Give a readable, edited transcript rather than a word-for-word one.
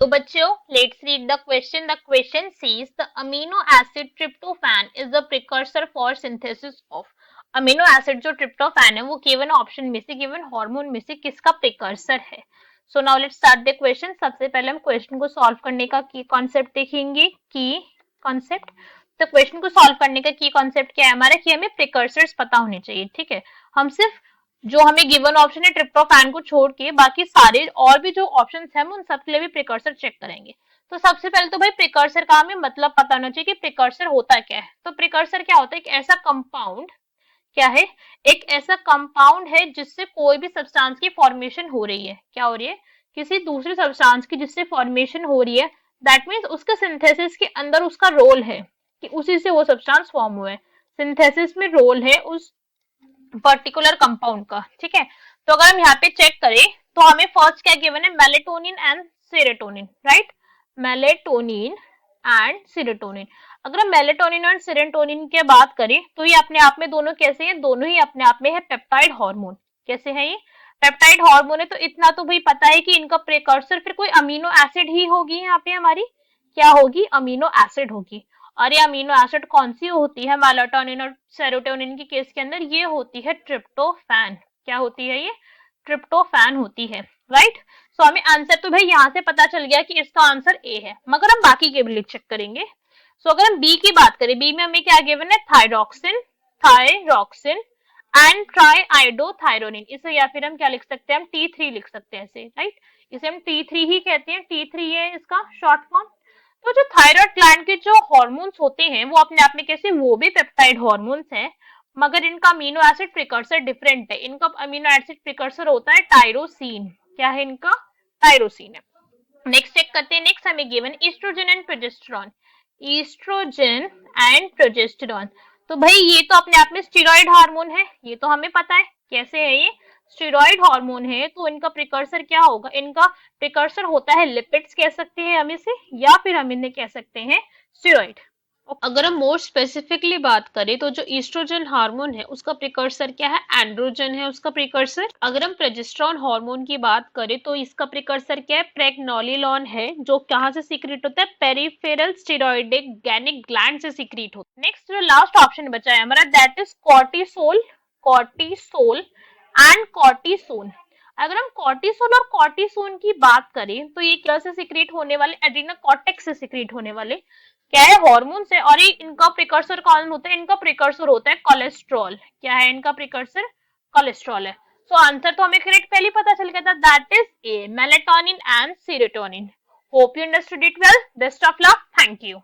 तो बच्चों let's read the question. The question says the amino acid tryptophan is the precursor for synthesis of. Amino acid जो tryptophan है वो केवल option में से केवल हार्मोन में से किसका प्रिकर्सर है. So now let's start the question. सबसे पहले हम क्वेश्चन को सॉल्व करने का की कॉन्सेप्ट देखेंगे. की कॉन्सेप्ट. तो क्वेश्चन को सॉल्व करने का की कॉन्सेप्ट क्या है हमारा कि हमें प्रिकर्सर्स पता होने चाहिए. ठीक है, हम सिर्फ जो हमें गिवन ऑप्शन है ट्रिप्टोफैन को छोड़ के बाकी सारे और भी जो ऑप्शंस हैं हम उन सब के लिए भी प्रिकर्सर चेक करेंगे. तो सबसे पहले तो भाई प्रिकर्सर का हमें मतलब पता होना चाहिए कि प्रिकर्सर होता क्या है. तो प्रिकर्सर क्या होता है? एक ऐसा कंपाउंड क्या है, एक ऐसा कंपाउंड है जिससे कोई भी सब्सटेंस की फॉर्मेशन हो रही है. क्या हो रही है? किसी दूसरे सब्सटेंस की जिससे फॉर्मेशन हो रही है. दैट मीन्स उसके सिंथेसिस के अंदर उसका रोल है कि उसी से वो सब्सटेंस फॉर्म हुआ है. सिंथेसिस में रोल है उस पर्टिकुलर कंपाउंड का. ठीक है, तो अगर हम यहाँ पे चेक करें तो हमें फर्स्ट क्या गिवन है? Melatonin and serotonin. Right, melatonin and serotonin. अगर हम मेलेटोनिन और सेरोटोनिन की बात करें तो ये अपने आप में दोनों कैसे हैं? दोनों ही अपने आप में है पेप्टाइड हार्मोन. कैसे है ये? पेप्टाइड हार्मोन है. तो इतना तो भाई पता है कि इनका प्रिकर्सर फिर कोई अमीनो एसिड ही होगी. यहाँ पे हमारी क्या होगी? अमीनो एसिड होगी. और ये अमीनो एसिड कौन सी होती है? मेलाटोनिन और सेरोटोनिन के केस के अंदर ये होती है ट्रिप्टोफैन. क्या होती है ये? ट्रिप्टोफैन होती है. राइट, सो हमें आंसर तो भाई यहाँ से पता चल गया कि इसका आंसर ए है, मगर हम बाकी के भी चेक करेंगे. सो अगर हम बी की बात करें, बी में हमें क्या गिवन है? Thyroxine, thyroxine and triiodothyronine. इसे या फिर हम क्या लिख सकते हैं? हम T3 लिख सकते हैं इसे. राइट, इसे हम T3 ही कहते हैं. T3 है इसका शॉर्ट फॉर्म. तो जो थायराइड ग्लैंड के जो हार्मोन्स होते हैं वो अपने आप में कैसे? वो भी पेप्टाइड हार्मोन्स हैं, मगर इनका अमीनो एसिड प्रिकर्सर डिफरेंट है. इनका अमीनो एसिड प्रिकर्सर होता है टायरोसिन. क्या है इनका? टायरोसिन है. नेक्स्ट चेक करते हैं. नेक्स्ट हमें given oestrogen and progesterone. Oestrogen and progesterone. तो भाई ये तो अपने आप में स्टेरॉइड हार्मोन है, ये तो हमें पता है. कैसे है ये? स्टेरॉइड हार्मोन है. तो इनका प्रिकर्सर क्या होगा? इनका प्रिकर्सर होता है लिपिड्स कह सकते हैं हम इसे, या फिर हम इन्हें कह सकते हैं स्टेरॉइड. अगर हम मोर स्पेसिफिकली बात करें तो जो ईस्ट्रोजन हार्मोन है उसका प्रिकर्सर क्या है? एंड्रोजन है उसका प्रिकर्सर. अगर हम प्रोजेस्टेरॉन हार्मोन की बात करें तो इसका प्रिकर्सर क्या है? प्रेग्नोलिलॉन है, जो कहाँ से सीक्रेट होता है? पेरिफेरल स्टेरॉइडिक गैनिक ग्लैंड से सीक्रेट होता है. नेक्स्ट जो लास्ट ऑप्शन बचा है हमारा that is cortisol. Cortisol and cortisone. अगर हम कॉर्टिसोल और कॉर्टिसोन की बात करें तो ये क्या से सीक्रेट होने वाले? एड्रीनल कॉर्टेक्स से सीक्रेट होने वाले क्या है? हार्मोन से. और ये इनका प्रिकर्सर कौन होता है? इनका प्रिकर्सर होता है कोलेस्ट्रॉल. क्या है इनका प्रिकर्सर? कोलेस्ट्रॉल है. सो आंसर तो हमें करेक्ट पहले पता चल गया था. That is a, melatonin and serotonin. Hope you understood it well. Best of luck. Thank you.